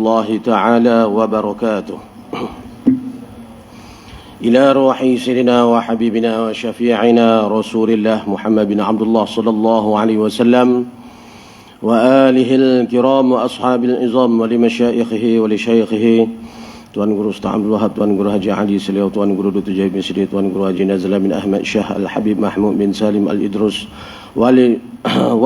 الله تعالى وبركاته. إلى روح سيدنا وحبيبنا وشفيعنا رسول الله محمد بن عبد الله صلى الله عليه وسلم وآله الكرام وأصحاب العظام ولمشايخه ولشيخه Tuan Guru Ustaz Abdul Wahab, Tuan Guru Haji Ali Seliau, Tuan Guru Dr. Jahid bin Sidi, Tuan Guru Haji Nazla bin Ahmad Syah Al-Habib Mahmud bin Salim Al-Idrus wa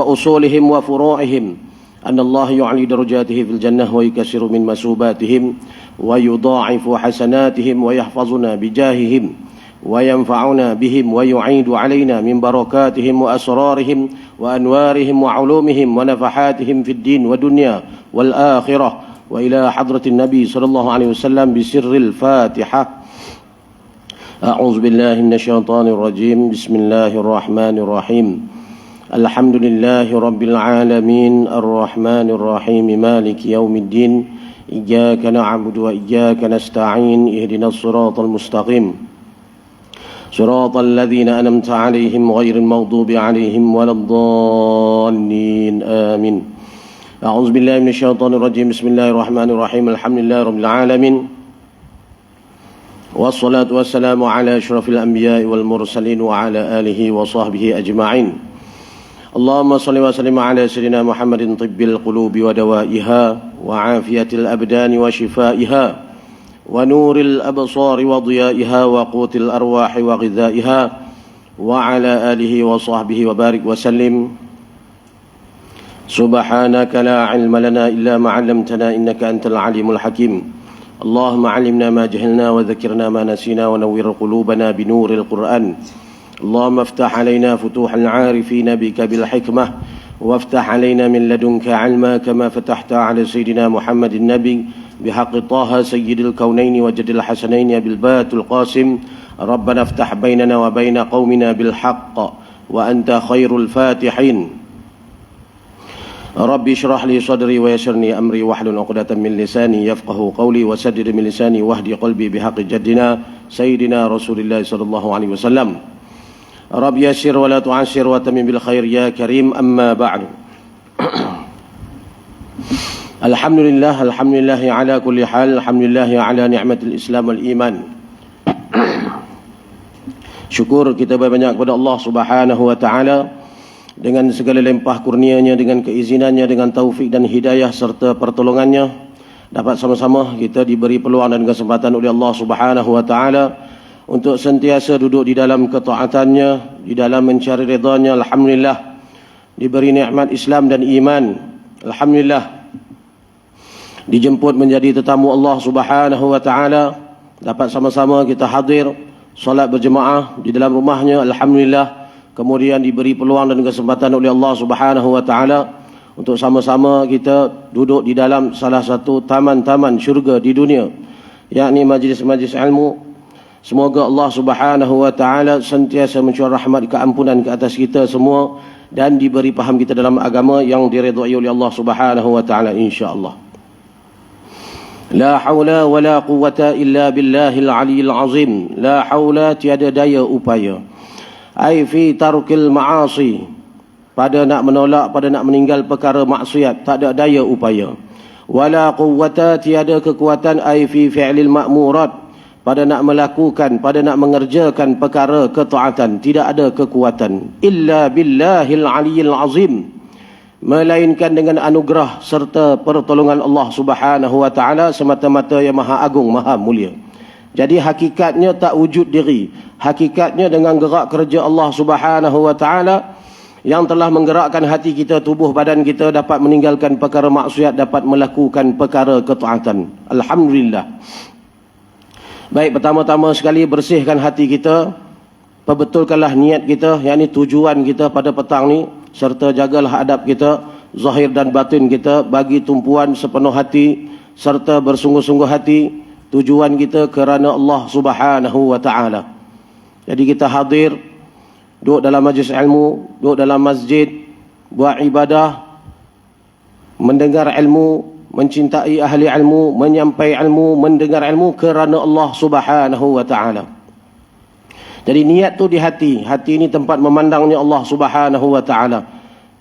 usulihim wa furu'ihim anna Allah yu'li darajatihi fil jannah wa yukasiru min masubatihim wa yudha'ifu hasanatihim wa yahfazuna bijahihim wa yanfa'una bihim wa yu'idu alaina min barakatihim wa asrarihim wa anwarihim wa ulumihim wa nafahatihim fid din wa dunya wal akhirah وإلى حضرة النبي صلى الله عليه وسلم بسر الفاتحة. أعوذ بالله من الشيطان الرجيم. بسم الله الرحمن الرحيم. الحمد لله رب العالمين الرحمن الرحيم مالك يوم الدين إياك نعبد وإياك نستعين اهدنا الصراط المستقيم صراط الذين أنعمت عليهم غير المغضوب عليهم ولا الضالين آمين. أعوذ بالله من الشيطان الرجيم. بسم الله الرحمن الرحيم. الحمد لله رب العالمين والصلاة والسلام على أشرف الأنبياء والمرسلين وعلى آله وصحبه أجمعين. اللهم صل وسلم على سيدنا محمد طب القلوب ودوائها وعافية الأبدان وشفائها ونور الأبصار وضيائها وقوت الأرواح وغذائها وعلى آله وصحبه وبارك وسلم. سبحانك لا علم لنا إلا ما علمتنا إنك أنت العليم الحكيم. اللهم علمنا ما جهلنا وذكرنا ما نسينا ونور قلوبنا بنور القرآن. اللهم افتح علينا فتوح العارفين بك بالحكمة وافتح علينا من لدنك علما كما فتحت على سيدنا محمد النبي بحق طه سيد الكونين وجد الحسنين بالبات القاسم. ربنا افتح بيننا وبين قومنا بالحق وأنت خير الفاتحين. ربي اشرح لي صدري ويسرني أمري واحلل عقدة من لساني يفقه قولي وسدد من لساني واهدي قلبي بحق جدنا سيدنا رسول الله صلى الله عليه وسلم. ربي يسر ولا تعسر وتمم بالخير يا كريم. أما بعد. الحمد لله على كل حال. الحمد لله على نعمة الإسلام والإيمان. Syukur kita banyak kepada Allah Subhanahu wa taala dengan segala limpah kurnianya, dengan keizinannya, dengan taufik dan hidayah serta pertolongannya, dapat sama-sama kita diberi peluang dan kesempatan oleh Allah Subhanahu wa taala untuk sentiasa duduk di dalam ketaatannya, di dalam mencari ridhanya. Alhamdulillah diberi nikmat Islam dan iman. Alhamdulillah dijemput menjadi tetamu Allah Subhanahu wa taala, dapat sama-sama kita hadir solat berjemaah di dalam rumahnya. Alhamdulillah kemudian diberi peluang dan kesempatan oleh Allah Subhanahu wa taala untuk sama-sama kita duduk di dalam salah satu taman-taman syurga di dunia, yakni majlis-majlis ilmu. Semoga Allah Subhanahu wa taala sentiasa mencurah rahmat keampunan ke atas kita semua dan diberi faham kita dalam agama yang diridhai oleh Allah Subhanahu wa taala insya-Allah. La haula wala quwwata illa billahil aliyil azim. La haula, tiada daya upaya, ai fi tarkil ma'asi, pada nak menolak, pada nak meninggal perkara maksiat, tak ada daya upaya. Wala quwwata, tiada kekuatan, ai fi fi'lil ma'murat, pada nak melakukan, pada nak mengerjakan perkara ketaatan, tidak ada kekuatan. Illa billahil aliyil azim, melainkan dengan anugerah serta pertolongan Allah Subhanahu wa taala semata-mata yang maha agung, maha mulia. Jadi hakikatnya tak wujud diri, hakikatnya dengan gerak kerja Allah Subhanahu wa taala yang telah menggerakkan hati kita, tubuh badan kita dapat meninggalkan perkara maksiat, dapat melakukan perkara ketaatan. Alhamdulillah. Baik, pertama-tama sekali bersihkan hati kita, perbetulkanlah niat kita, yakni tujuan kita pada petang ni, serta jagalah adab kita, zahir dan batin kita, bagi tumpuan sepenuh hati serta bersungguh-sungguh hati. Tujuan kita kerana Allah Subhanahu wa taala. Jadi kita hadir, duduk dalam majlis ilmu, duduk dalam masjid, buat ibadah, mendengar ilmu, mencintai ahli ilmu, menyampaikan ilmu, mendengar ilmu kerana Allah Subhanahu wa taala. Jadi niat tu di hati. Hati ini tempat memandangnya Allah Subhanahu wa taala.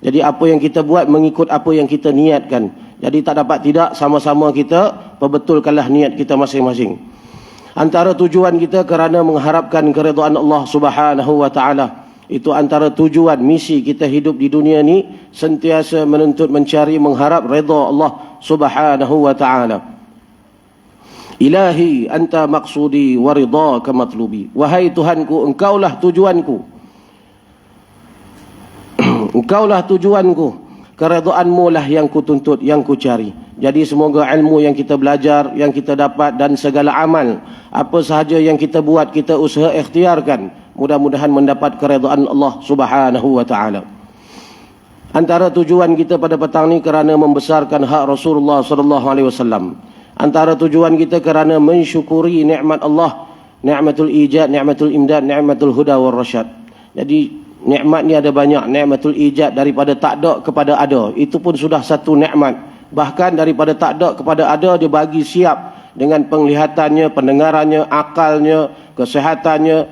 Jadi apa yang kita buat mengikut apa yang kita niatkan. Jadi tak dapat tidak, sama-sama kita perbetulkanlah niat kita masing-masing. Antara tujuan kita kerana mengharapkan keridhaan Allah Subhanahu wa taala. Itu antara tujuan misi kita hidup di dunia ni, sentiasa menuntut, mencari, mengharap redha Allah Subhanahu wa taala. Ilahi anta maqsudi wa ridhaka matlubi. Wahai Tuhanku, engkaulah tujuanku. Engkaulah tujuanku. Keredaanmu lah yang ku tuntut, yang ku cari. Jadi semoga ilmu yang kita belajar, yang kita dapat dan segala amal, apa sahaja yang kita buat, kita usaha ikhtiarkan, mudah-mudahan mendapat keredaan Allah Subhanahu wa taala. Antara tujuan kita pada petang ni kerana membesarkan hak Rasulullah sallallahu alaihi wasallam. Antara tujuan kita kerana mensyukuri nikmat Allah, nikmatul ijad, nikmatul imdad, nikmatul huda wal rasyad. Jadi nikmat ni ada banyak. Nikmatul ijad, daripada tak ada kepada ada, itu pun sudah satu nikmat. Bahkan daripada tak ada kepada ada, dia bagi siap dengan penglihatannya, pendengarannya, akalnya, kesehatannya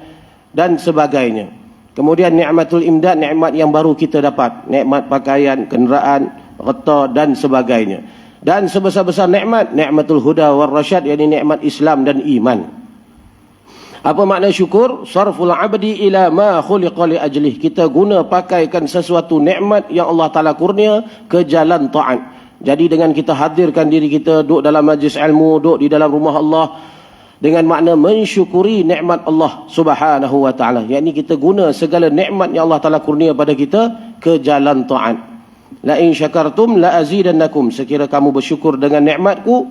dan sebagainya. Kemudian nikmatul imdad, nikmat yang baru kita dapat, nikmat pakaian, kenderaan, harta dan sebagainya. Dan sebesar-besar nikmat, nikmatul huda wal rasyad, yakni nikmat Islam dan iman. Apa makna syukur? Sarful abdi ila ma khuliqa li ajlih. Kita guna pakaikan sesuatu nikmat yang Allah Ta'ala kurnia ke jalan taat. Jadi dengan kita hadirkan diri kita, duduk dalam majlis ilmu, duduk di dalam rumah Allah, dengan makna mensyukuri nikmat Allah Subhanahu wa taala. Yakni kita guna segala nikmat yang Allah Ta'ala kurnia pada kita ke jalan taat. La in syakartum la azidannakum. Sekira kamu bersyukur dengan nikmatku,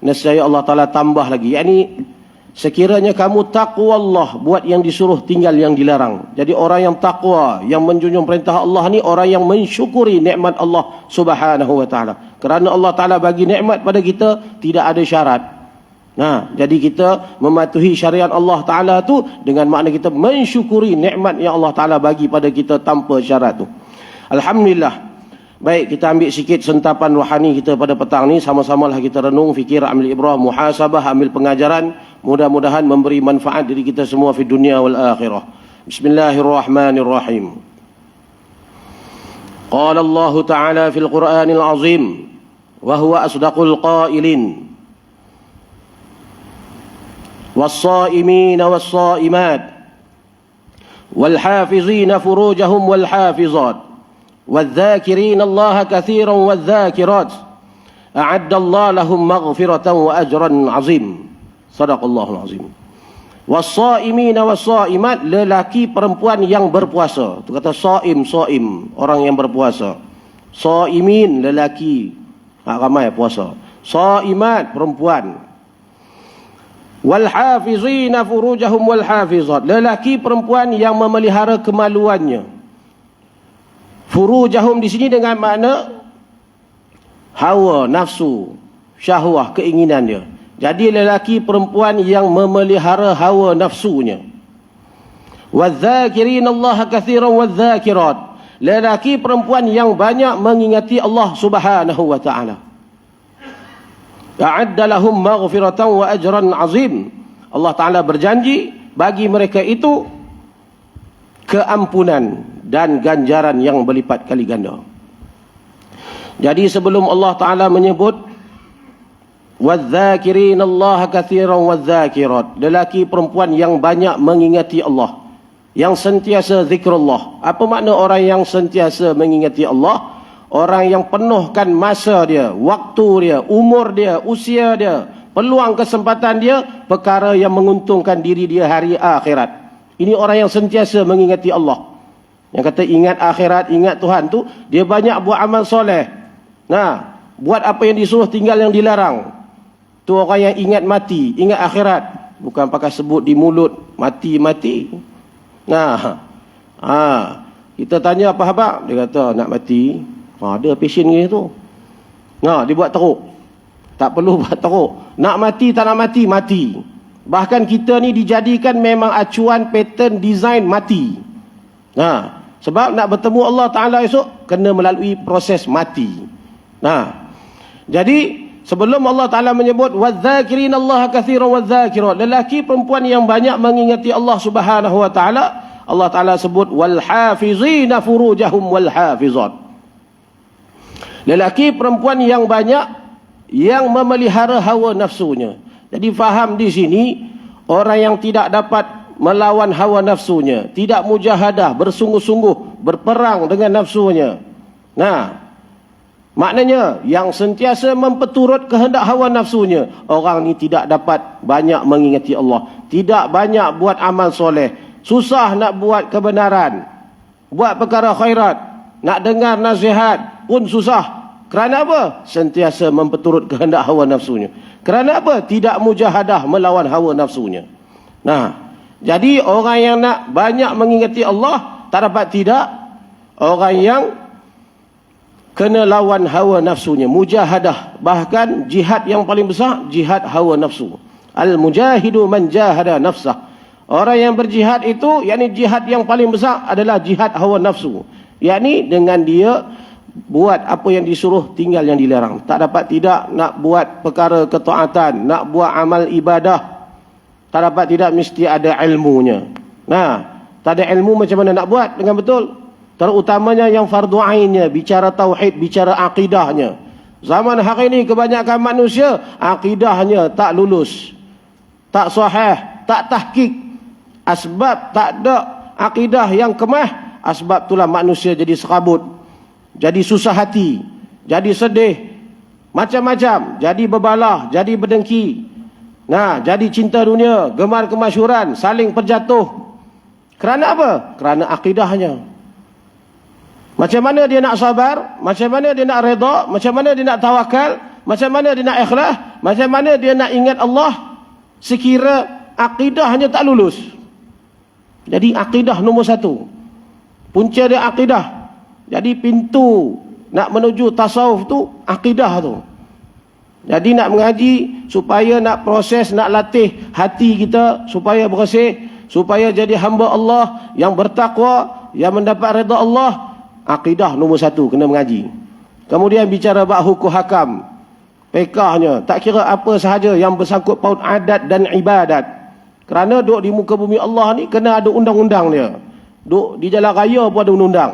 nescaya Allah Ta'ala tambah lagi. Yakni sekiranya kamu taqwa Allah, buat yang disuruh, tinggal yang dilarang. Jadi orang yang taqwa, yang menjunjung perintah Allah ni, orang yang mensyukuri nikmat Allah Subhanahu wa taala. Kerana Allah Taala bagi nikmat pada kita tidak ada syarat. Nah, jadi kita mematuhi syariat Allah Taala tu dengan makna kita mensyukuri nikmat yang Allah Taala bagi pada kita tanpa syarat tu. Alhamdulillah. Baik, kita ambil sikit sentapan rohani kita pada petang ni. Sama-samalah kita renung, fikir, ambil ibrah, muhasabah, ambil pengajaran. Mudah-mudahan memberi manfaat diri kita semua di dunia wal akhirah. Bismillahirrahmanirrahim. Qala Allah Ta'ala fil Qur'anil Azim, wa huwa asdaqul qailin. Was-saimina was-saimat, wal hafizina furujahum wal hafizat. والذاكرين الله كثيرا والذاكرات أعد الله لهم مغفرة وأجرا عظيم. صدق الله العظيم. والصائمين والصائمات, lelaki perempuan yang berpuasa. Itu kata saim, saim, orang yang berpuasa. Saimin, lelaki, ramai puasa. Saimat, perempuan. Wal hafizina furujahum wal hafizat, lelaki perempuan yang memelihara kemaluannya. Furujahum di sini dengan makna hawa, nafsu, syahwah, keinginan dia. Jadi lelaki perempuan yang memelihara hawa nafsunya. Wadzakirin Allah katsiran wadzakirat, lelaki perempuan yang banyak mengingati Allah Subhanahu wa taala. A'adda lahum maghfiratan wa ajran azim. Allah Taala berjanji bagi mereka itu keampunan dan ganjaran yang berlipat kali ganda. Jadi sebelum Allah Ta'ala menyebut وَالذَّاكِرِينَ اللَّهَ كَثِيرًا وَالذَّاكِرَاتِ, lelaki perempuan yang banyak mengingati Allah, yang sentiasa zikrullah. Apa makna orang yang sentiasa mengingati Allah? Orang yang penuhkan masa dia, waktu dia, umur dia, usia dia, peluang kesempatan dia, perkara yang menguntungkan diri dia hari akhirat. Ini orang yang sentiasa mengingati Allah. Yang kata ingat akhirat, ingat Tuhan tu, dia banyak buat amal soleh. Nah, buat apa yang disuruh, tinggal yang dilarang. Tu orang yang ingat mati, ingat akhirat. Bukan pakai sebut di mulut, mati-mati. Nah, kita tanya apa habaq? Dia kata nak mati. Ada passion ni tu. Nah, dia buat teruk. Tak perlu buat teruk. Nak mati, tak nak mati, mati. Bahkan kita ni dijadikan memang acuan pattern design mati. Nah, sebab nak bertemu Allah Ta'ala esok, kena melalui proses mati. Nah, jadi sebelum Allah Ta'ala menyebut وَالذَّاكِرِينَ اللَّهَ كَثِيرًا وَالذَّاكِرَاتِ, lelaki perempuan yang banyak mengingati Allah Subhanahu wa Ta'ala, Allah Ta'ala sebut وَالْحَافِظِينَ فُرُوجَهُمْ وَالْحَافِظَاتِ, Lelaki perempuan yang banyak yang memelihara hawa nafsunya. Jadi faham di sini, orang yang tidak dapat melawan hawa nafsunya, tidak mujahadah, bersungguh-sungguh berperang dengan nafsunya. Nah, maknanya yang sentiasa memperturut kehendak hawa nafsunya, orang ni tidak dapat banyak mengingati Allah, tidak banyak buat amal soleh, susah nak buat kebenaran, buat perkara khairat, nak dengar nasihat pun susah. Kerana apa? Sentiasa memperturut kehendak hawa nafsunya. Kerana apa? Tidak mujahadah melawan hawa nafsunya. Nah, jadi orang yang nak banyak mengingati Allah, tak dapat tidak. Orang yang kena lawan hawa nafsunya, mujahadah. Bahkan jihad yang paling besar, jihad hawa nafsu. Al-mujahidu man jahada nafsah. Orang yang berjihad itu, yakni jihad yang paling besar adalah jihad hawa nafsu. Yakni dengan dia buat apa yang disuruh, tinggal yang dilarang. Tak dapat tidak nak buat perkara ketaatan, nak buat amal ibadah, tak dapat tidak mesti ada ilmunya. Nah, tak ada ilmu macam mana nak buat dengan betul? Terutamanya yang fardu ainnya, bicara tauhid, bicara akidahnya. Zaman hari ini kebanyakan manusia akidahnya tak lulus, tak sahih, tak tahqiq. Asbab tak ada akidah yang kemah, asbab itulah manusia jadi serabut, jadi susah hati, jadi sedih, macam-macam, jadi berbalah, jadi berdengki. Nah, jadi cinta dunia, gemar kemasyhuran, saling berjatuh. Kerana apa? Kerana akidahnya. Macam mana dia nak sabar, macam mana dia nak redha, macam mana dia nak tawakal, macam mana dia nak ikhlas, macam mana dia nak ingat Allah, sekira akidahnya tak lulus. Jadi akidah nombor satu. Punca dia akidah. Jadi pintu nak menuju tasawuf tu akidah tu. Jadi nak mengaji supaya nak proses, nak latih hati kita supaya bersih, supaya jadi hamba Allah yang bertakwa, yang mendapat redha Allah. Akidah nombor satu, kena mengaji. Kemudian bicara bab hukum hakam, pekahnya, tak kira apa sahaja yang bersangkut paut adat dan ibadat. Kerana duduk di muka bumi Allah ni kena ada undang-undang dia. Duduk di jalan raya pun ada undang-undang,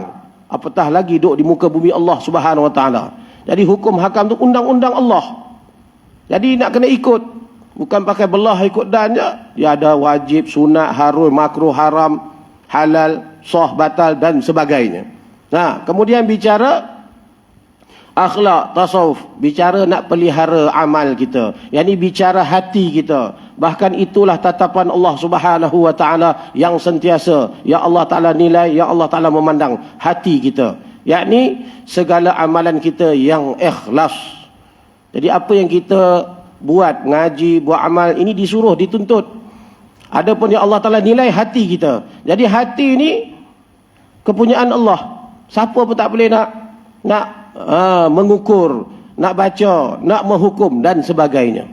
apatah lagi duduk di muka bumi Allah Subhanahu Wa Taala. Jadi hukum hakam tu undang-undang Allah. Jadi nak kena ikut, bukan pakai belah ikut dan je. Dia ada wajib, sunat, harus, makruh, haram, halal, sah, batal dan sebagainya. Nah, kemudian bicara akhlak, tasawuf, bicara nak pelihara amal kita, yakni bicara hati kita. Bahkan itulah tatapan Allah Subhanahu Wa Taala yang sentiasa, yang Allah Taala nilai, yang Allah Taala memandang hati kita, yakni segala amalan kita yang ikhlas. Jadi apa yang kita buat, ngaji, buat amal, ini disuruh, dituntut. Adapun yang Allah Taala nilai hati kita. Jadi hati ini kepunyaan Allah. Siapa pun tak boleh nak mengukur, nak baca, nak menghukum dan sebagainya.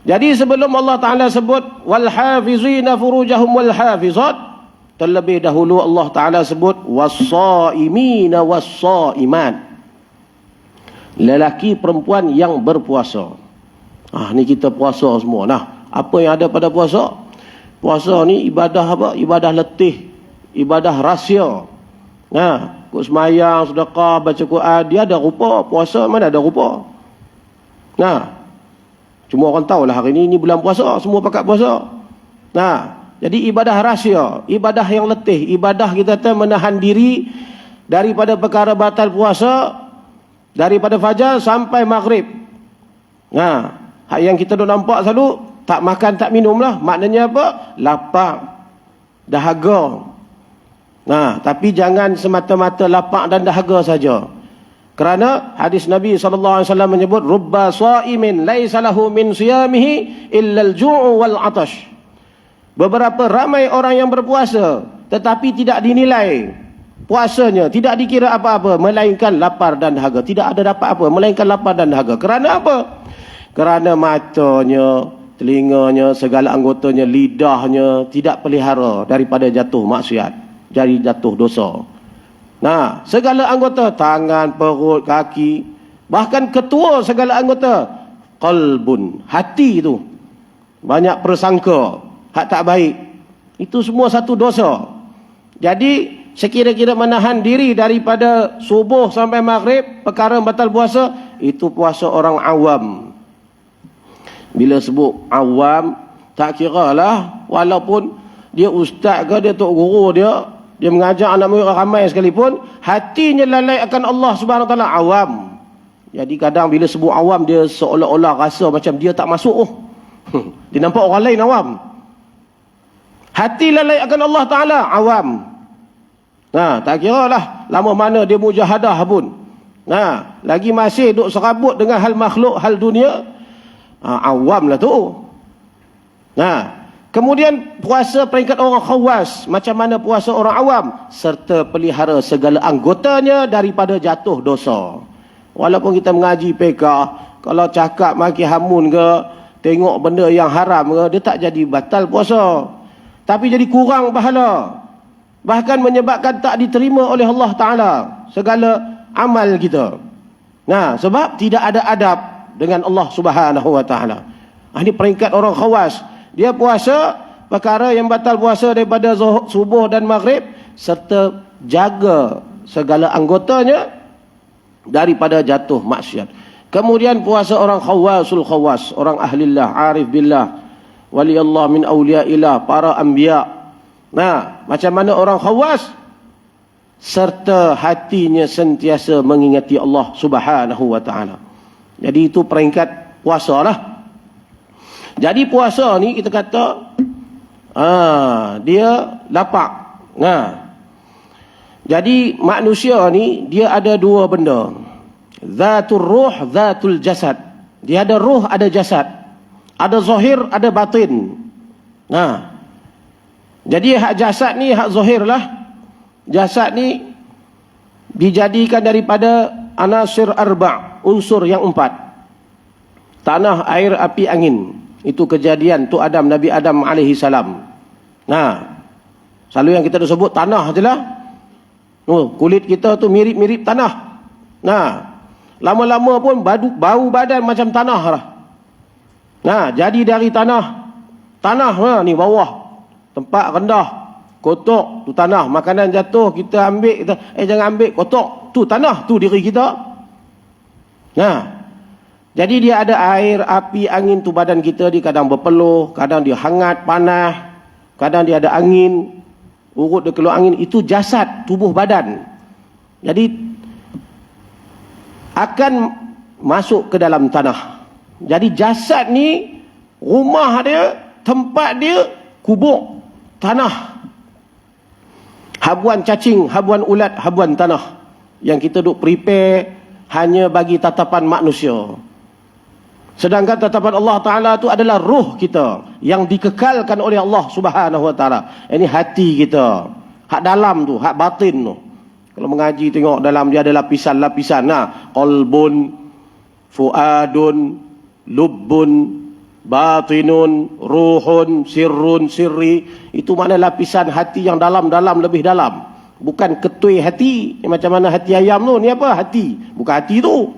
Jadi sebelum Allah Ta'ala sebut wal hafizina furujahum wal hafizat, terlebih dahulu Allah Ta'ala sebut was-saimina was-saiman, lelaki perempuan yang berpuasa. Ni kita puasa semua. Nah, apa yang ada pada puasa? Puasa ni ibadah apa? Ibadah letih, ibadah rahsia. Nah, kau semayang, sedekah, baca Quran, dia ada rupa. Puasa mana ada rupa? Nah, cuma orang tahulah hari ini bulan puasa, semua pakat puasa. Nah, jadi ibadah rahsia, ibadah yang letih, ibadah kita menahan diri daripada perkara batal puasa, daripada fajar sampai maghrib. Nah, yang kita dah nampak selalu tak makan tak minum lah. Maknanya apa? Lapar, dahaga. Nah, tapi jangan semata-mata lapar dan dahaga saja. Kerana hadis Nabi SAW menyebut rubba sa'imin laisa lahu min siyamihi illa al-ju'u wal 'atash. Beberapa ramai orang yang berpuasa tetapi tidak dinilai puasanya, tidak dikira apa-apa melainkan lapar dan dahaga. Tidak ada dapat apa melainkan lapar dan dahaga. Kerana apa? Kerana matanya, telinganya, segala anggotanya, lidahnya tidak pelihara daripada jatuh maksiat, jadi jatuh dosa. Nah, segala anggota, tangan, perut, kaki, bahkan ketua segala anggota, qalbun, hati itu banyak persangka hak tak baik, itu semua satu dosa. Jadi sekira-kira menahan diri daripada subuh sampai maghrib, perkara batal puasa, itu puasa orang awam. Bila sebut awam, tak kira lah, walaupun dia ustaz ke, dia tok guru dia mengajar anak murid ramai sekalipun, hatinya lalai akan Allah Subhanahu Wa Taala, awam. Jadi kadang bila sebut awam, dia seolah-olah rasa macam dia tak masuk. Dia nampak orang lain awam. Hati lalai akan Allah Ta'ala, awam. Tak kira lah lama mana dia mujahadah pun. Lagi masih duk serabut dengan hal makhluk, hal dunia, awam lah tu. Kemudian puasa peringkat orang khawas. Macam mana puasa orang awam? Serta pelihara segala anggotanya daripada jatuh dosa. Walaupun kita mengaji PK, kalau cakap maki hamun ke, tengok benda yang haram ke, dia tak jadi batal puasa, tapi jadi kurang pahala, bahkan menyebabkan tak diterima oleh Allah Ta'ala segala amal kita. Sebab tidak ada adab dengan Allah Subhanahu Wa Ta'ala. Ini peringkat orang khawas. Dia puasa perkara yang batal puasa daripada subuh dan maghrib, serta jaga segala anggotanya daripada jatuh maksiat. Kemudian puasa orang khawasul khawas, orang ahlillah, arif billah, waliallah min awliyaillah, para anbiya. Macam mana orang khawas? Serta hatinya sentiasa mengingati Allah Subhanahu Wa Ta'ala. Jadi itu peringkat puasa lah. Jadi puasa ni kita kata dia lapak. Jadi manusia ni dia ada dua benda. Zatul ruh, zatul jasad. Dia ada ruh, ada jasad. Ada zahir, ada batin. Jadi hak jasad ni hak zahir lah. Jasad ni dijadikan daripada anasir arba', unsur yang 4. Tanah, air, api, angin. Itu kejadian tu Adam, Nabi Adam alaihi salam. Selalu yang kita sebut tanah je lah. Kulit kita tu mirip-mirip tanah. Lama-lama pun bau badan macam tanah lah. Jadi dari tanah ni bawah, tempat rendah, kotok tu tanah. Makanan jatuh kita ambil, kita, jangan ambil, kotok tu tanah, tu diri kita. Jadi dia ada air, api, angin tu badan kita. Dia kadang berpeluh, kadang dia hangat, panas, kadang dia ada angin, urut dia keluar angin. Itu jasad, tubuh badan. Jadi akan masuk ke dalam tanah. Jadi jasad ni, rumah dia, tempat dia, kubur, tanah. Habuan cacing, habuan ulat, habuan tanah. Yang kita duk prepare hanya bagi tatapan manusia. Sedangkan tatapan Allah Ta'ala tu adalah ruh kita yang dikekalkan oleh Allah Subhanahu Wa Ta'ala. Ini hati kita, hak dalam tu, hak batin tu. Kalau mengaji tengok dalam dia ada lapisan-lapisan. Qalbun, fuadun, lubbun, batinun, ruhun, sirrun, sirri. Itu mana lapisan hati yang dalam-dalam, lebih dalam. Bukan ketui hati. Macam mana hati ayam tu, ni apa? Hati. Bukan hati tu.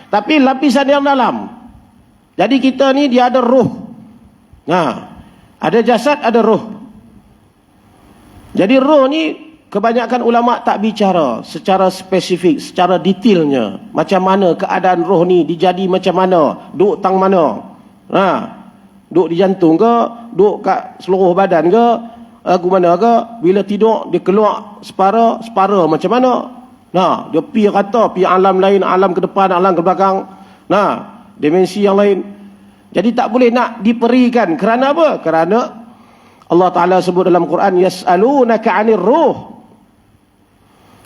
Tapi lapisan yang dalam. Jadi kita ni dia ada ruh. Ada jasad, ada ruh. Jadi ruh ni kebanyakan ulama tak bicara secara spesifik, secara detailnya. Macam mana keadaan roh ni, dijadi macam mana, duk tang mana. Duk di jantung ke, duk kat seluruh badan ke, mana ke, bila tidur dia keluar separa macam mana. Dia pergi kata, pergi alam lain, alam ke depan, alam ke belakang. Dimensi yang lain. Jadi tak boleh nak diperikan. Kerana apa? Kerana Allah Ta'ala sebut dalam Quran, yas'alunaka 'anir ruh.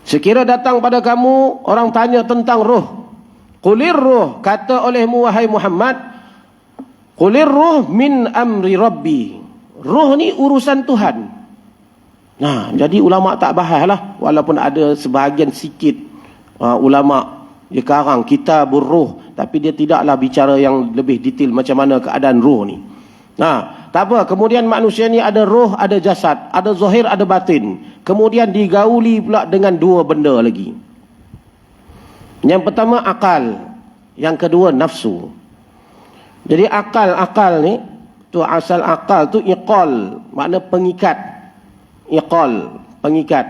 Sekira datang pada kamu orang tanya tentang ruh, qulir ruh, kata olehmu wahai Muhammad, qulir ruh min amri rabbi. Ruh ni urusan Tuhan. Jadi ulama tak bahas lah, walaupun ada sebahagian sikit ulama dia karang kitabur ruh, tapi dia tidaklah bicara yang lebih detail macam mana keadaan ruh ni. Tak apa. Kemudian manusia ni ada ruh, ada jasad, ada zahir, ada batin. Kemudian digauli pula dengan dua benda lagi. Yang pertama akal, yang kedua nafsu. Jadi akal ni tu, asal akal tu iqal, makna pengikat. Iqal, pengikat.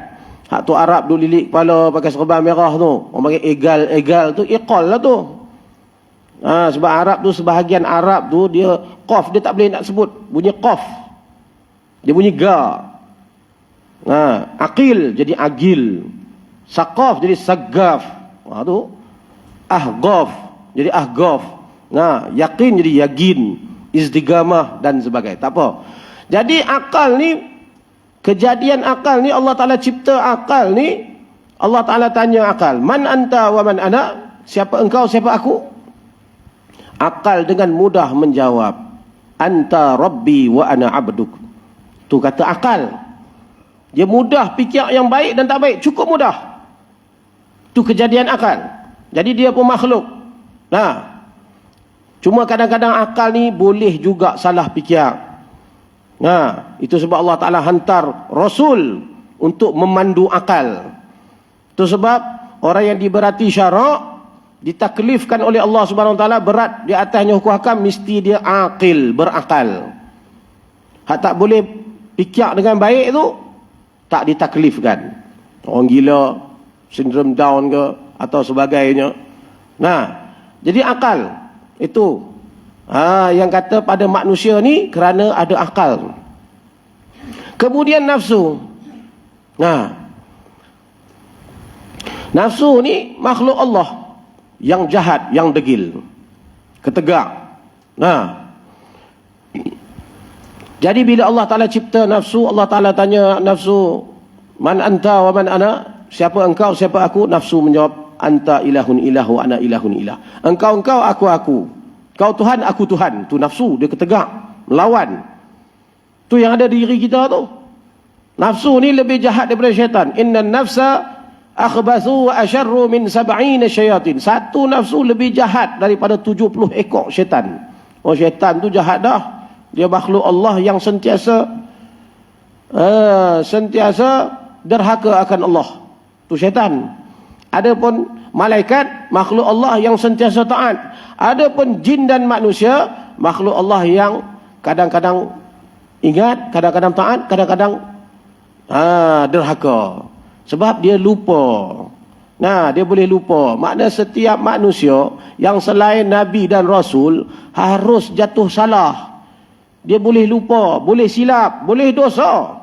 Hak tu Arab tu lilik kepala pakai serban merah tu. Orang panggil egal tu iqal lah tu. Sebab Arab tu, sebahagian Arab tu dia qaf, dia tak boleh nak sebut bunyi qaf. Dia bunyi ga. Aqil jadi agil. Saqaf jadi sagaf. Tu ahqaf jadi ahqaf. Yaqin jadi yaqin, izdigamah dan sebagainya. Tak apa. Jadi akal ni, kejadian akal ni, Allah Ta'ala cipta akal ni. Allah Ta'ala tanya akal, man anta wa man ana? Siapa engkau, siapa aku? Akal dengan mudah menjawab, anta rabbi wa ana abduk. Tu kata akal. Dia mudah fikir yang baik dan tak baik, cukup mudah. Tu kejadian akal. Jadi dia pun makhluk. Cuma kadang-kadang akal ni boleh juga salah fikir. Itu sebab Allah Ta'ala hantar Rasul untuk memandu akal. Itu sebab orang yang diberati syarak, ditaklifkan oleh Allah Subhanahu Wa Ta'ala, berat di atasnya hukum hakam, mesti dia aqil, berakal. Hak tak boleh fikir dengan baik tu, tak ditaklifkan. Orang gila, sindrom Down ke atau sebagainya. Jadi akal itu yang kata pada manusia ni kerana ada akal. Kemudian nafsu. Nafsu ni makhluk Allah yang jahat, yang degil, ketegak. Jadi bila Allah Ta'ala cipta nafsu, Allah Ta'ala tanya nafsu, man anta wa man ana? Siapa engkau, siapa aku? Nafsu menjawab, anta ilahun ilahu, ana ilahun ilah. Engkau, aku. Kau Tuhan, aku Tuhan. Tu nafsu, dia ketegak, melawan. Tu yang ada di diri kita tu. Nafsu ni lebih jahat daripada syaitan. Inna nafsa akhbathu wa asyarru min sab'ina syayatin. Satu nafsu lebih jahat daripada 70 ekor syaitan. Syaitan tu jahat dah. Dia makhluk Allah yang sentiasa derhaka akan Allah. Tu syaitan. Adapun malaikat, makhluk Allah yang sentiasa taat. Adapun jin dan manusia, makhluk Allah yang kadang-kadang ingat, kadang-kadang taat, kadang-kadang derhaka. Sebab dia lupa. Dia boleh lupa. Makna setiap manusia yang selain Nabi dan Rasul harus jatuh salah. Dia boleh lupa, boleh silap, boleh dosa.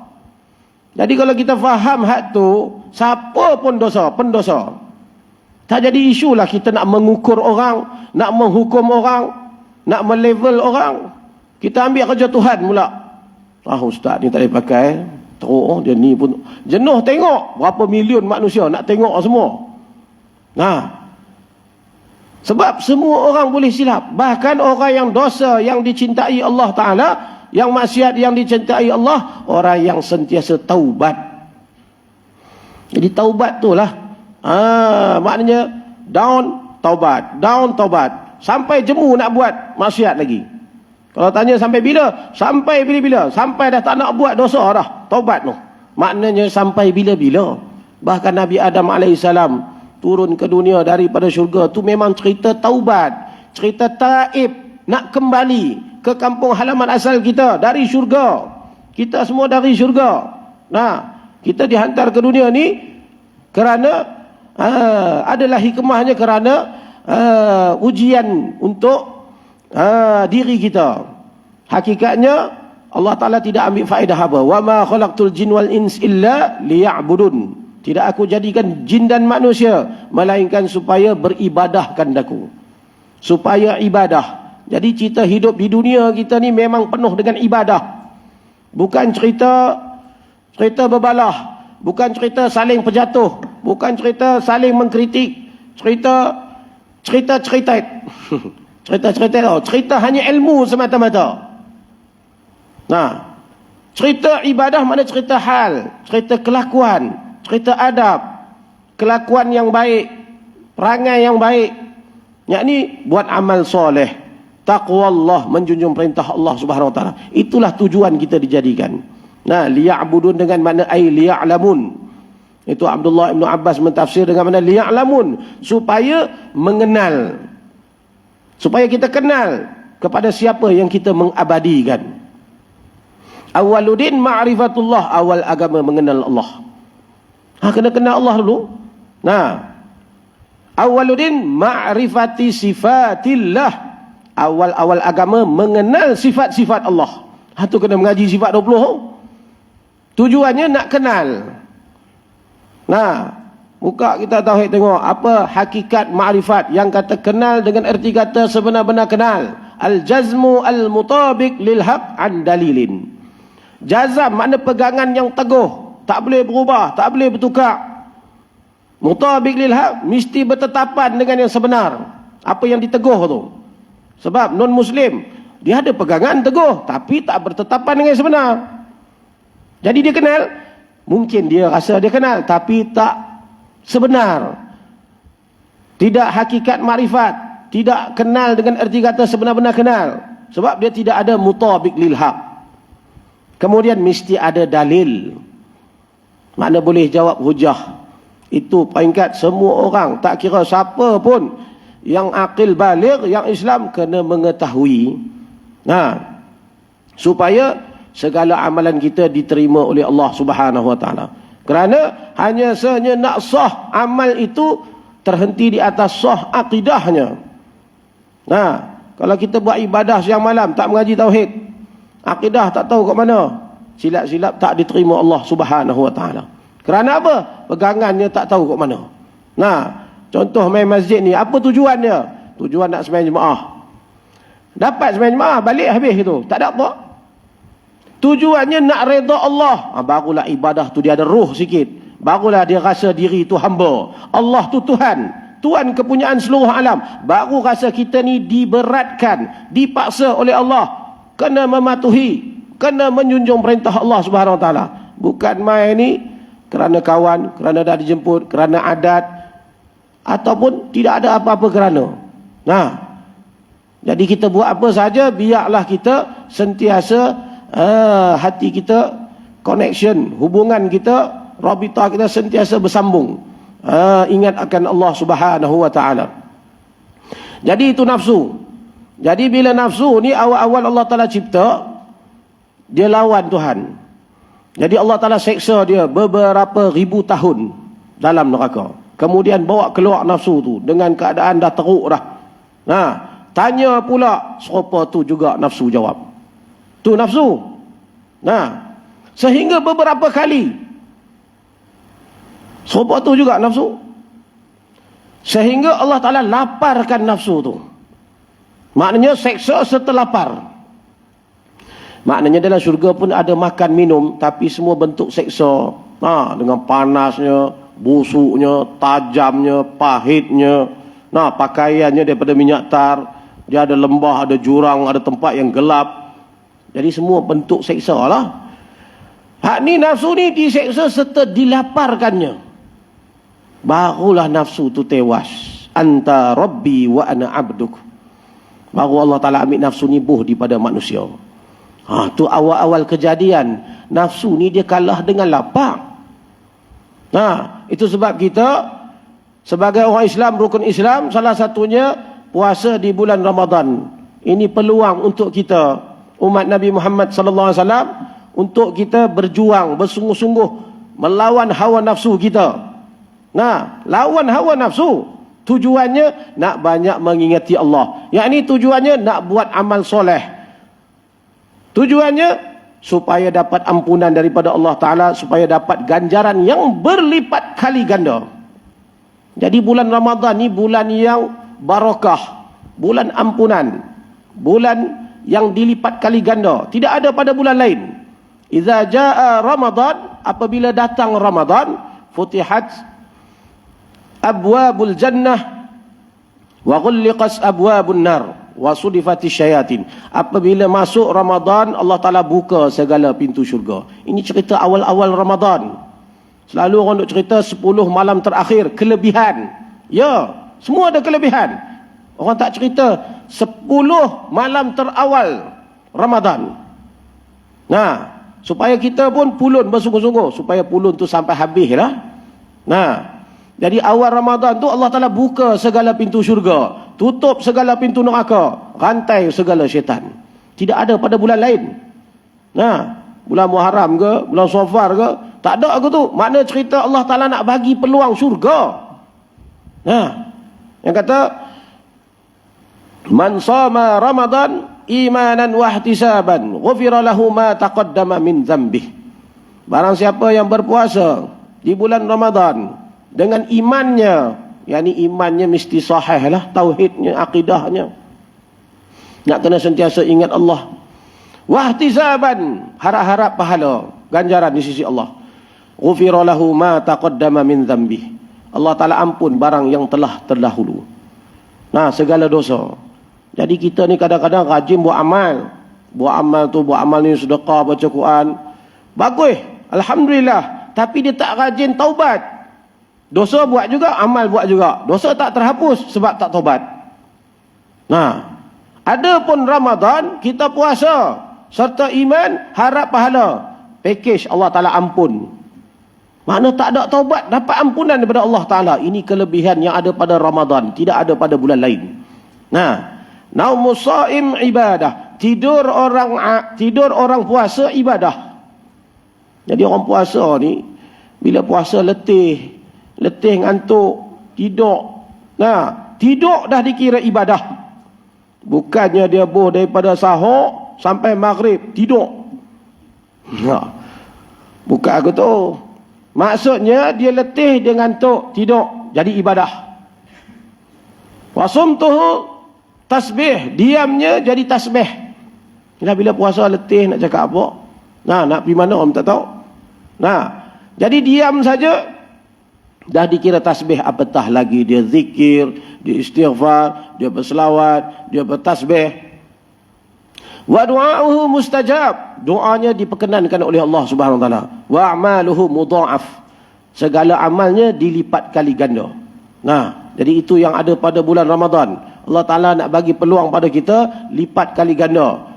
Jadi kalau kita faham hak tu, siapa pun dosa, pendosa. Tak jadi isu lah kita nak mengukur orang, nak menghukum orang, nak melevel orang. Kita ambil kerja Tuhan pula. Ustaz ni tak boleh pakai. Teruk, dia ni pun jenuh tengok. Berapa million manusia nak tengok semua. Sebab semua orang boleh silap. Bahkan orang yang dosa, yang dicintai Allah Ta'ala, yang maksiat yang dicintai Allah, orang yang sentiasa taubat. Jadi taubat tu lah. Maknanya down taubat. Sampai jemu nak buat maksiat lagi. Kalau tanya sampai bila? Sampai bila-bila. Sampai dah tak nak buat dosa dah. Taubat tu. Maknanya sampai bila-bila. Bahkan Nabi Adam AS turun ke dunia daripada syurga tu memang cerita taubat, cerita taib, nak kembali ke kampung halaman asal kita dari syurga. Kita semua dari syurga. Kita dihantar ke dunia ni kerana adalah hikmahnya, kerana ujian untuk diri kita. Hakikatnya Allah Ta'ala tidak ambil faedah apa. Wa ma khalaqtul jin wal ins illa liya'budun. Tidak aku jadikan jin dan manusia melainkan supaya beribadahkan aku. Supaya ibadah. Jadi cerita hidup di dunia kita ni memang penuh dengan ibadah. Bukan cerita berbalah, bukan cerita saling berjatuh, bukan cerita saling mengkritik, cerita hanya ilmu semata-mata. Cerita ibadah mana cerita hal, cerita kelakuan, cerita adab, kelakuan yang baik, perangai yang baik. Yakni buat amal soleh, taqwa Allah, menjunjung perintah Allah Subhanahu Wa Taala. Itulah tujuan kita dijadikan. Liya'budun dengan makna ay liya'lamun. Itu Abdullah Ibn Abbas mentafsir dengan makna liya'lamun, supaya mengenal, supaya kita kenal kepada siapa yang kita mengabadikan. Awwaluddin ma'rifatullah, awal agama mengenal Allah. Kena kenal Allah dulu. Awwaluddin ma'rifati sifatillah. Awal-awal agama mengenal sifat-sifat Allah. Tu kena mengaji sifat 20. Tujuannya nak kenal. Buka kita tauhid tengok apa hakikat ma'rifat yang kata kenal dengan erti kata sebenar-benar kenal. Al-jazmu al-mutabiq lil haq an dalilin. Jazam makna pegangan yang teguh, tak boleh berubah, tak boleh bertukar. Mutabiq lil haq mesti bertetapan dengan yang sebenar. Apa yang diteguh tu. Sebab non muslim dia ada pegangan teguh tapi tak bertetapan dengan yang sebenar. Jadi dia kenal, mungkin dia rasa dia kenal tapi tak sebenar. Tidak hakikat makrifat, tidak kenal dengan erti kata sebenar-benar kenal. Sebab dia tidak ada mutabiq lil haq. Kemudian mesti ada dalil. Makna boleh jawab hujah. Itu peringkat semua orang, tak kira siapa pun yang akil baligh, yang Islam kena mengetahui. Supaya segala amalan kita diterima oleh Allah Subhanahu Wa Taala. Kerana hanya sahaja nak sah amal itu terhenti di atas sah akidahnya. Kalau kita buat ibadah siang malam tak mengaji tauhid, akidah tak tahu kat mana, silap-silap tak diterima Allah Subhanahu Wa Taala. Kerana apa? Pegangannya tak tahu kat mana. Contoh main masjid ni, apa tujuannya? Tujuan nak sembahyang jemaah. Dapat sembahyang jemaah, balik habis itu. Tak ada apa. Tujuannya nak redha Allah. Barulah ibadah tu dia ada ruh sikit. Barulah dia rasa diri tu hamba. Allah tu Tuhan. Tuhan kepunyaan seluruh alam. Baru rasa kita ni diberatkan, dipaksa oleh Allah. Kena mematuhi, kena menjunjung perintah Allah Subhanahu Wa Taala. Bukan main ni kerana kawan, kerana dah dijemput, kerana adat, ataupun tidak ada apa-apa kerana. Jadi kita buat apa saja, biarlah kita sentiasa hati kita, connection, hubungan kita, rabitah kita sentiasa bersambung. Ingat akan Allah Subhanahu Wa Taala. Jadi itu nafsu. Jadi bila nafsu ni awal-awal Allah Taala cipta, dia lawan Tuhan. Jadi Allah Taala seksa dia beberapa ribu tahun dalam neraka. Kemudian bawa keluar nafsu tu dengan keadaan dah teruk dah. Tanya pula, serupa tu juga nafsu jawab. Tu nafsu. Sehingga beberapa kali serupa tu juga nafsu. Sehingga Allah Ta'ala laparkan nafsu tu. Maknanya seksa setelah lapar. Maknanya dalam syurga pun ada makan minum, tapi semua bentuk seksa. Dengan panasnya, busuknya, tajamnya, pahitnya. Pakaiannya daripada minyak tar. Dia ada lembah, ada jurang, ada tempat yang gelap. Jadi semua bentuk seksa lah. Hak ni nafsu ni diseksa serta dilaparkannya. Barulah nafsu tu tewas. Anta Rabbi wa ana abduk. Baru Allah Ta'ala ambil nafsu ni buh daripada manusia. Tu awal-awal kejadian. Nafsu ni dia kalah dengan lapar. Itu sebab kita sebagai orang Islam, rukun Islam, salah satunya puasa di bulan Ramadan. Ini peluang untuk kita, umat Nabi Muhammad sallallahu alaihi wasallam, untuk kita berjuang bersungguh-sungguh melawan hawa nafsu kita. Lawan hawa nafsu tujuannya nak banyak mengingati Allah. Yang ini tujuannya nak buat amal soleh. Tujuannya supaya dapat ampunan daripada Allah Ta'ala, supaya dapat ganjaran yang berlipat kali ganda. Jadi bulan Ramadan ni bulan yang barakah, bulan ampunan, bulan yang dilipat kali ganda. Tidak ada pada bulan lain. Iza jaa Ramadan, apabila datang Ramadan, futihat abwabul jannah wa ghulliqas abwabun nar wa sudifati syayatin. Apabila masuk Ramadan, Allah Ta'ala buka segala pintu syurga. Ini cerita awal-awal Ramadan. Selalu orang nak cerita 10 malam terakhir, kelebihan. Ya, semua ada kelebihan. Orang tak cerita 10 malam terawal Ramadan. Supaya kita pun pulun bersungguh-sungguh, supaya pulun tu sampai habis lah. Jadi awal Ramadan tu Allah Ta'ala buka segala pintu syurga, tutup segala pintu neraka, rantai segala syaitan. Tidak ada pada bulan lain. Bulan Muharram ke, bulan Safar ke, Tak ada aku tu. Makna cerita Allah Ta'ala nak bagi peluang syurga. Yang kata, man sama Ramadan imanan wahtisaban ghufira lahu ma taqaddama min dzambih. Barang siapa yang berpuasa di bulan Ramadan dengan imannya, yakni imannya mesti sahih lah, tauhidnya, akidahnya, nak kena sentiasa ingat Allah, wahtisaban, harap-harap pahala, ganjaran di sisi Allah, ghufira lahu ma taqaddama min dzambih, Allah Ta'ala ampun barang yang telah terdahulu. Nah, segala dosa. Jadi kita ni kadang-kadang rajin buat amal. Buat amal ni sedekah, baca Quran. Bagus, alhamdulillah. Tapi dia tak rajin taubat. Dosa buat juga, amal buat juga. Dosa tak terhapus sebab tak taubat. Nah, ada pun Ramadan kita puasa serta iman, harap pahala. Package Allah Ta'ala ampun. Makna tak ada taubat, dapat ampunan daripada Allah Ta'ala. Ini kelebihan yang ada pada Ramadan, tidak ada pada bulan lain. Nah, naumus shaim ibadah. Tidur orang puasa ibadah. Jadi orang puasa ni, bila puasa letih ngantuk, tidur. Nah, tidur dah dikira ibadah. Bukannya dia boh daripada sahur sampai maghrib, tidur. Nah, bukan aku tu. Maksudnya dia letih, dia ngantuk, tidur, jadi ibadah. Wasumtuhu tasbih, diamnya jadi tasbih. Bila puasa letih nak cakap apa? Nah, nak pergi mana orang tak tahu. Nah, jadi diam saja dah dikira tasbih, apatah lagi dia zikir, dia istighfar, dia berselawat, dia bertasbih. Wa du'a'uhu mustajab, doanya diperkenankan oleh Allah Subhanahu wa taala. Wa a'maluhu mudha'af, segala amalnya dilipat kali ganda. Nah, jadi itu yang ada pada bulan Ramadan. Allah Taala nak bagi peluang pada kita lipat kali ganda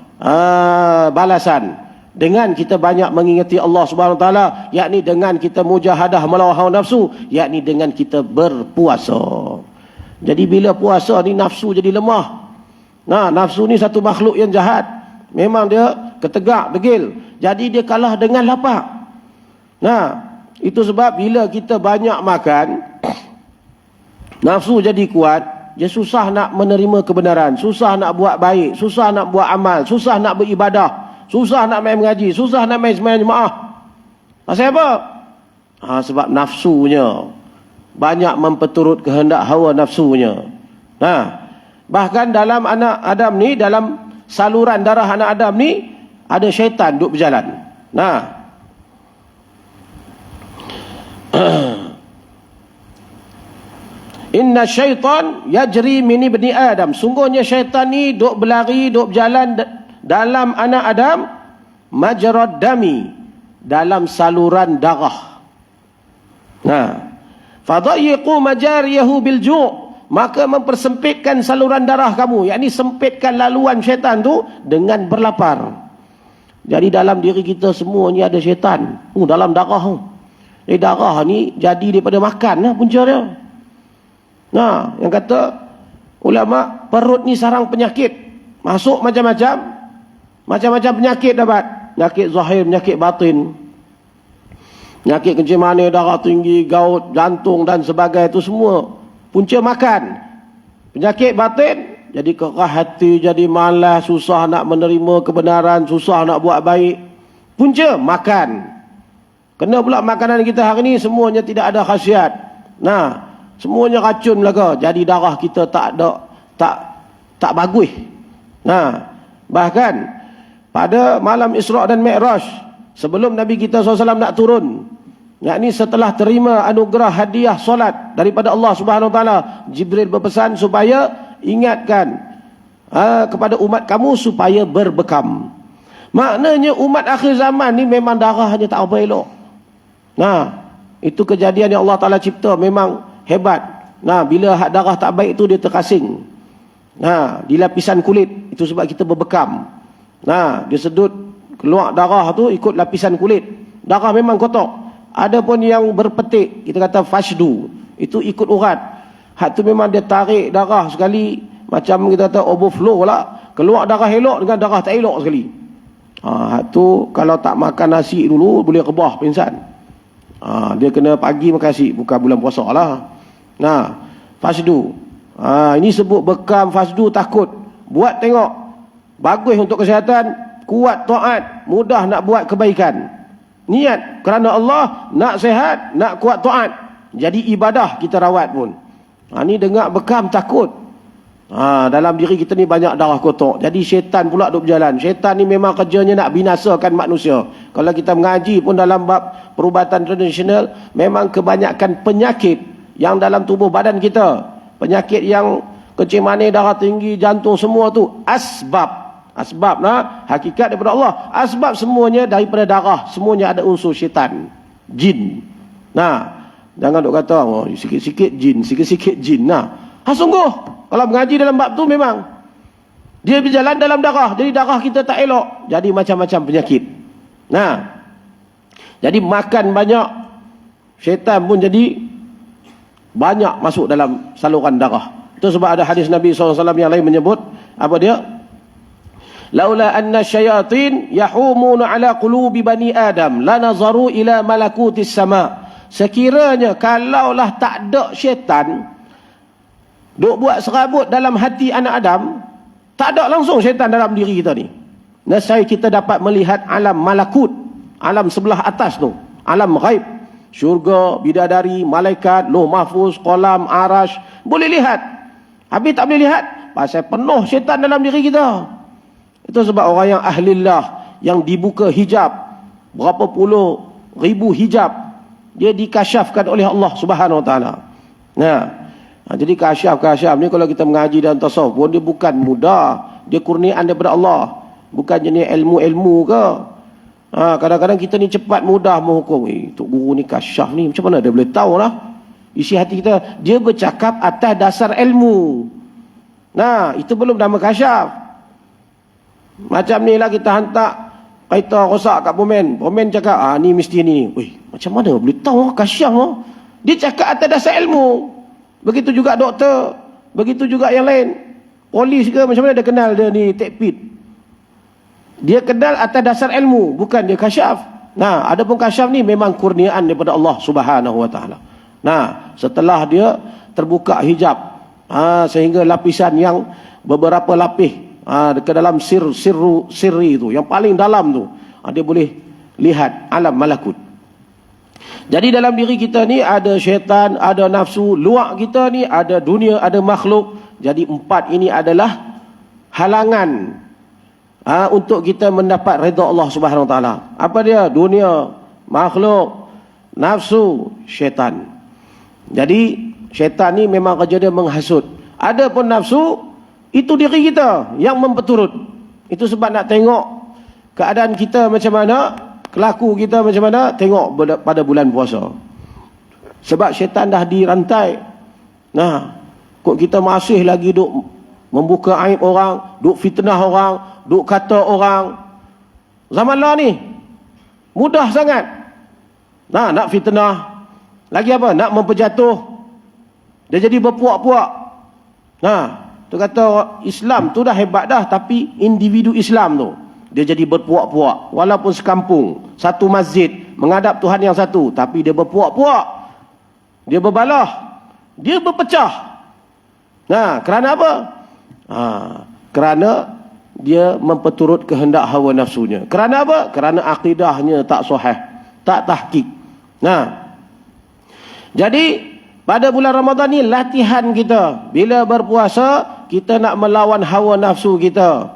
balasan dengan kita banyak mengingati Allah Subhanahu wa taala, yakni dengan kita mujahadah melawan hawa nafsu, yakni dengan kita berpuasa. Jadi bila puasa ni nafsu jadi lemah. Nah, nafsu ni satu makhluk yang jahat. Memang dia ketegak, degil. Jadi dia kalah dengan lapar. Nah, itu sebab bila kita banyak makan, nafsu jadi kuat, dia susah nak menerima kebenaran, susah nak buat baik, susah nak buat amal, susah nak beribadah, susah nak main mengaji, susah nak main sembahyang jemaah. Pasal apa? Sebab nafsunya banyak memperturut kehendak hawa nafsunya. Bahkan dalam anak Adam ni, dalam saluran darah anak Adam ni, ada syaitan duduk berjalan. Inna syaitan yajri min ibni Adam, sungguhnya syaitan ni duk berlari, duk berjalan dalam anak Adam, majrad dami, dalam saluran darah. Fadayyiqu majariyahu bil ju', maka mempersempitkan saluran darah kamu, yakni sempitkan laluan syaitan tu dengan berlapar. Jadi dalam diri kita semua ni ada syaitan. Dalam darah. Darah ni jadi daripada makan lah punca dia. Yang kata ulama, perut ni sarang penyakit. Masuk macam-macam penyakit dapat. Penyakit zahir, penyakit batin. Penyakit kencing manis, darah tinggi, gout, jantung dan sebagainya, itu semua punca makan. Penyakit batin, jadi kerah hati, jadi malas, susah nak menerima kebenaran, susah nak buat baik. Punca makan. Kena pula makanan kita hari ni semuanya tidak ada khasiat. Semuanya racun belaka. Jadi darah kita tak bagus. Bahkan pada malam Isra' dan Mi'raj, sebelum Nabi kita SAW nak turun, yakni setelah terima anugerah hadiah solat daripada Allah Subhanahu wa taala, Jibril berpesan supaya ingatkan kepada umat kamu supaya berbekam. Maknanya umat akhir zaman ni memang darahnya tak apa elok. Itu kejadian yang Allah Taala cipta, memang hebat. Bila darah tak baik tu dia terkasing. Di lapisan kulit, itu sebab kita berbekam. Dia sedut keluar darah tu ikut lapisan kulit. Darah memang kotor. Ada pun yang berpetik, kita kata fashdu, itu ikut urat. Hak tu memang dia tarik darah sekali, macam kita kata overflow lah. Keluar darah elok dengan darah tak elok sekali. Hak tu kalau tak makan nasi dulu boleh rebah pingsan. Dia kena pagi makasih, bukan bulan puasa lah. Nah, fasdu. Ini sebut bekam fasdu, takut. Buat tengok. Bagus untuk kesihatan, kuat taat, mudah nak buat kebaikan. Niat kerana Allah, nak sehat, nak kuat taat. Jadi ibadah kita rawat pun. Ni dengar bekam takut. Dalam diri kita ni banyak darah kotor. Jadi syaitan pula duk berjalan. Syaitan ni memang kerjanya nak binasakan manusia. Kalau kita mengaji pun dalam bab perubatan tradisional, memang kebanyakan penyakit yang dalam tubuh badan kita, penyakit yang kencing manis, darah tinggi, jantung, semua tu asbab. Asbab hakikat daripada Allah. Asbab semuanya daripada darah. Semuanya ada unsur syaitan, jin. Jangan duk kata sikit-sikit jin, sikit-sikit jin. Sungguh kalau mengaji dalam bab tu memang dia berjalan dalam darah. Jadi darah kita tak elok, jadi macam-macam penyakit. Jadi makan banyak, syaitan pun jadi banyak masuk dalam saluran darah. Itu sebab ada hadis Nabi SAW yang lain menyebut, apa dia? Laula anna syayatin yahumuna ala qulubi bani Adam lanazaru ila malakutis sama. Sekiranya kalaulah tak ada syaitan duk buat serabut dalam hati anak Adam, tak ada langsung syaitan dalam diri kita ni, nescaya kita dapat melihat alam malakut, alam sebelah atas tu, alam ghaib, syurga, bidadari, malaikat, lauh mahfuz, qalam, arash, boleh lihat. Habis tak boleh lihat pasal penuh syaitan dalam diri kita. Itu sebab orang yang ahlillah, yang dibuka hijab, berapa puluh ribu hijab, dia dikasyafkan oleh Allah Subhanahu Wa Taala. Jadi kasyaf ni kalau kita mengaji dalam tasawuf pun dia bukan mudah. Dia kurniaan daripada Allah. Bukan jenis ilmu-ilmu ke. Kadang-kadang kita ni cepat mudah menghukum. Tok guru ni kasyaf ni, macam mana dia boleh tahu lah isi hati kita? Dia bercakap atas dasar ilmu. Itu belum nama kasyaf. Macam ni lah kita hantar kereta rosak kat Pomen. Pomen cakap, ni mesti ni. Macam mana boleh tahu kasyaf lah? Dia cakap atas dasar ilmu. Begitu juga doktor, begitu juga yang lain. Polis ke macam mana dia kenal dia ni tekpit? Dia kenal atas dasar ilmu, bukan dia kasyaf. Adapun kasyaf ni memang kurniaan daripada Allah Subhanahu Wa Taala. Setelah dia terbuka hijab, sehingga lapisan yang beberapa lapis ke dalam sirri tu, yang paling dalam tu, dia boleh lihat alam malakut. Jadi dalam diri kita ni ada syaitan, ada nafsu. Luar kita ni ada dunia, ada makhluk. Jadi empat ini adalah halangan untuk kita mendapat redha Allah Subhanahu Wa Taala. Apa dia? Dunia, makhluk, nafsu, syaitan. Jadi syaitan ni memang kerja dia menghasut. Ada pun nafsu, itu diri kita yang memperturut. Itu sebab nak tengok keadaan kita macam mana, kelaku kita macam mana, tengok pada bulan puasa. Sebab syaitan dah dirantai. Kok kita masih lagi duk membuka aib orang, duk fitnah orang, duk kata orang. Zaman lah ni mudah sangat. Nak fitnah, lagi apa? Nak memperjatuh. Dia jadi berpuak-puak. Tu kata Islam tu dah hebat dah, tapi individu Islam tu dia jadi berpuak-puak. Walaupun sekampung, satu masjid, menghadap Tuhan yang satu, tapi dia berpuak-puak, dia berbalah, dia berpecah. Kerana apa? Kerana dia memperturut kehendak hawa nafsunya. Kerana apa? Kerana akidahnya tak sahih, tak tahqiq. Jadi pada bulan Ramadan ni latihan kita. Bila berpuasa, kita nak melawan hawa nafsu kita.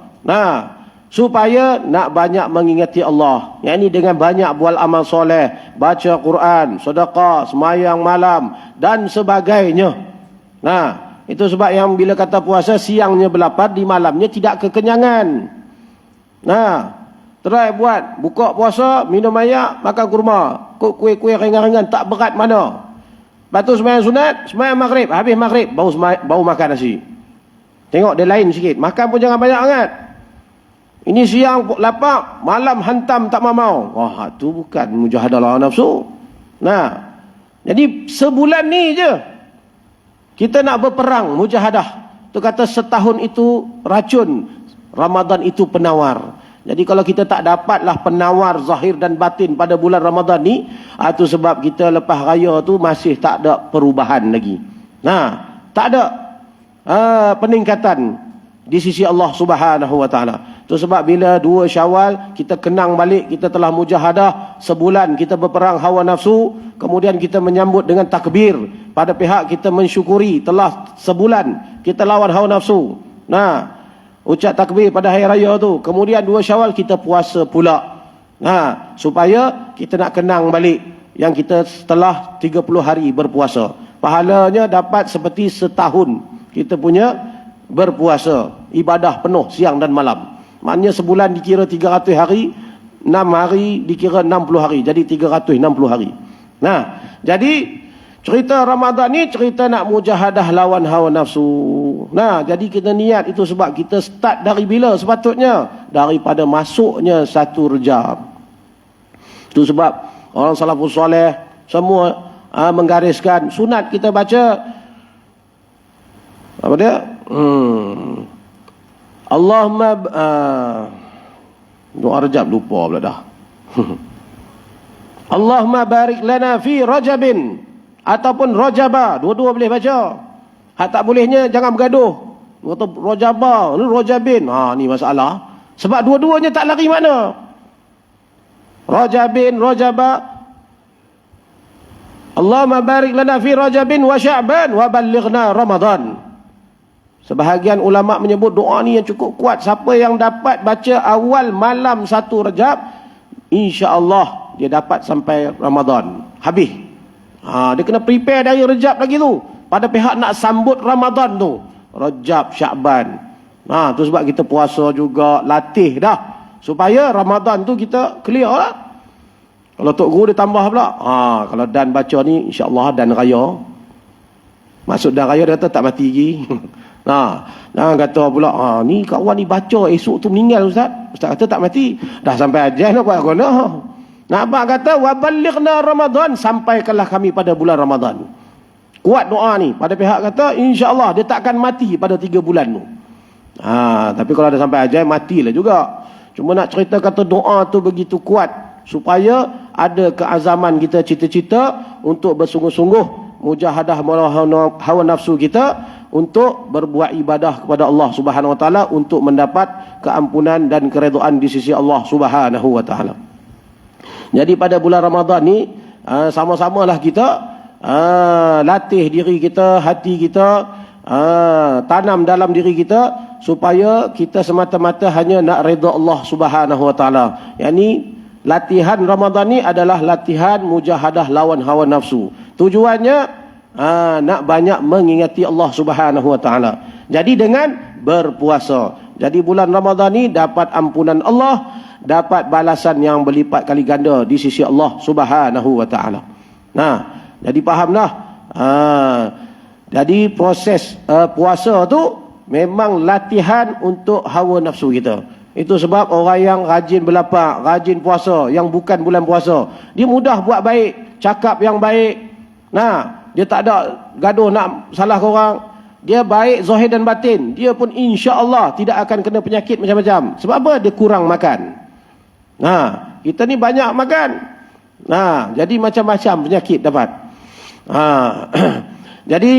Supaya nak banyak mengingati Allah. Yang ini dengan banyak buat amal soleh, baca Quran, sedekah, semayang malam dan sebagainya. Itu sebab yang bila kata puasa, siangnya berlapar, di malamnya tidak kekenyangan. Try buat, buka puasa, minum air, makan kurma, kuih-kuih ringan-ringan, tak berat mana. Lepas tu semayang sunat, semayang maghrib, habis maghrib baru makan nasi. Tengok dia lain sikit. Makan pun jangan banyak sangat. Ini siang lapar, malam hantam tak mau. Wah, tu bukan mujahadah lawan nafsu. Jadi sebulan ni je kita nak berperang mujahadah. Tu kata setahun itu racun, Ramadan itu penawar. Jadi kalau kita tak dapatlah penawar zahir dan batin pada bulan Ramadan ni, itu sebab kita lepas raya tu masih tak ada perubahan lagi. Tak ada peningkatan di sisi Allah Subhanahu wa taala. Itu sebab bila 2 Syawal kita kenang balik kita telah mujahadah sebulan, kita berperang hawa nafsu, kemudian kita menyambut dengan takbir. Pada pihak kita mensyukuri telah sebulan kita lawan hawa nafsu. Ucap takbir pada hari raya tu. Kemudian 2 Syawal kita puasa pula. Supaya kita nak kenang balik yang kita setelah 30 hari berpuasa. Pahalanya dapat seperti setahun kita punya berpuasa, ibadah penuh siang dan malam. Maknanya sebulan dikira 300 hari, 6 hari dikira 60 hari, jadi 360 hari. Jadi cerita Ramadan ni cerita nak mujahadah lawan hawa nafsu. Jadi kita niat itu sebab kita start dari bila sepatutnya? Daripada masuknya 1 Rejab. Itu sebab orang salafus soleh semua menggariskan sunat kita baca apa dia? Allahumma doa Rejab lupa pula dah. Allahumma barik lana fi Rajabin ataupun Rajaba, dua-dua boleh baca. Hak tak bolehnya jangan bergaduh. Kata Rajaba, ni Rajabin. Ni masalah. Sebab dua-duanya tak lari mana. Rajabin, Rajaba. Allahumma barik lana fi Rajabin wa Sya'ban wa ballighna Ramadan. Sebahagian ulama menyebut doa ni yang cukup kuat. Siapa yang dapat baca awal malam 1 Rejab, insya-Allah dia dapat sampai Ramadan. Habis. Dia kena prepare dari Rejab lagi tu. Pada pihak nak sambut Ramadan tu. Rejab, Sya'ban. Tu sebab kita puasa juga, latih dah. Supaya Ramadan tu kita clear lah. Kalau Tok Guru dia tambah pula. Kalau Dan baca ni, insya-Allah Dan Raya. Maksud Dan Raya dia kata tak mati lagi. Jangan kata pula ni kawan ni baca esok tu meninggal Ustaz. Ustaz kata tak mati. Dah sampai ajal nak buat guna. Abang kata wa ballighna Ramadan, sampaikanlah kami pada bulan Ramadan. Kuat doa ni. Pada pihak kata insya-Allah dia takkan mati pada 3 bulan tu. Tapi kalau dah sampai ajal matilah juga. Cuma nak cerita kata doa tu begitu kuat supaya ada keazaman kita, cita-cita untuk bersungguh-sungguh mujahadah melawan hawa nafsu kita untuk berbuat ibadah kepada Allah Subhanahu wa taala untuk mendapat keampunan dan keredaan di sisi Allah Subhanahu wa taala. Jadi pada bulan Ramadan ni sama-samalah kita latih diri kita, hati kita, tanam dalam diri kita supaya kita semata-mata hanya nak redha Allah Subhanahu wa taala. Yani latihan Ramadan ni adalah latihan mujahadah lawan hawa nafsu. Tujuannya nak banyak mengingati Allah Subhanahu wa taala. Jadi dengan berpuasa. Jadi bulan Ramadan ni dapat ampunan Allah, dapat balasan yang berlipat kali ganda di sisi Allah Subhanahu wa taala. Jadi fahamlah. Jadi proses puasa tu memang latihan untuk hawa nafsu kita. Itu sebab orang yang rajin berlapak, rajin puasa, yang bukan bulan puasa, dia mudah buat baik, cakap yang baik. Dia tak ada gaduh nak salah orang. Dia baik zahir dan batin. Dia pun insya-Allah tidak akan kena penyakit macam-macam. Sebab apa? Dia kurang makan. Kita ni banyak makan. Jadi macam-macam penyakit dapat. Jadi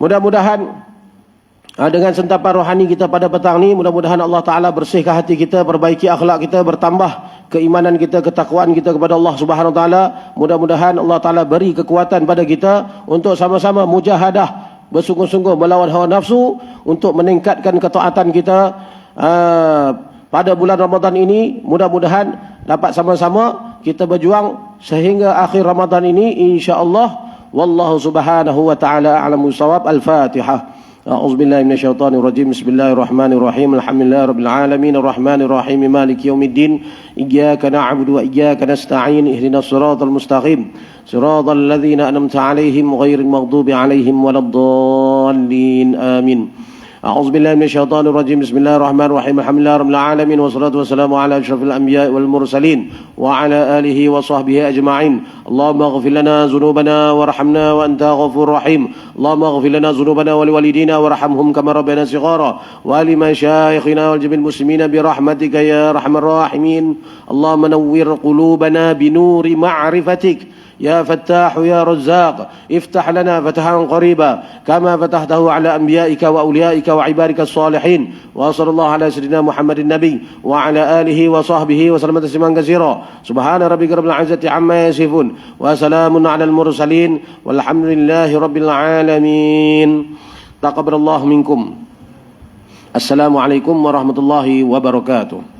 mudah-mudahan dengan sentapan rohani kita pada petang ni, mudah-mudahan Allah Ta'ala bersihkan hati kita, perbaiki akhlak kita, bertambah keimanan kita, ketakwaan kita kepada Allah Subhanahu Wa Ta'ala. Mudah-mudahan Allah Ta'ala beri kekuatan pada kita untuk sama-sama mujahadah, bersungguh-sungguh melawan hawa nafsu, untuk meningkatkan ketaatan kita pada bulan Ramadan ini. Mudah-mudahan dapat sama-sama kita berjuang sehingga akhir Ramadan ini, insya-Allah. Wallahu Subhanahu Wa Ta'ala a'lamu bissawab. Al-Fatihah. أعوذ بالله من الشيطان الرجيم بسم الله الرحمن الرحيم الحمد لله رب العالمين الرحمن الرحيم مالك يوم الدين إياك نعبد وإياك نستعين اهدنا الصراط المستقيم صراط الذين أنعمت عليهم غير المغضوب عليهم ولا الضالين آمين أعوذ بالله من الشيطان الرجيم. بسم الله الرحمن الرحيم. الحمد لله رب العالمين والصلاة والسلام على أشرف الأنبياء والمرسلين وعلى آله وصحبه أجمعين. اللهم اغفر لنا ذنوبنا وارحمنا وأنت غفور رحيم. اللهم اغفر لنا ذنوبنا ولوالدينا وارحمهم كما ربنا صغارا ولمشايخنا والجميع المسلمين برحمتك يا أرحم الراحمين. اللهم نور قلوبنا بنور معرفتك يا فتاح يا رزاق. افتح لنا فتحا قريبا كما فتحته على أنبيائك وأوليائك وعبادك الصالحين. وصلى الله على سيدنا محمد النبي وعلى آله وصحبه وسلم تسليما كثيرا. سبحان ربك رب العزة عما يصفون وسلام على المرسلين والحمد لله رب العالمين. تقبل الله منكم. السلام عليكم ورحمة الله وبركاته.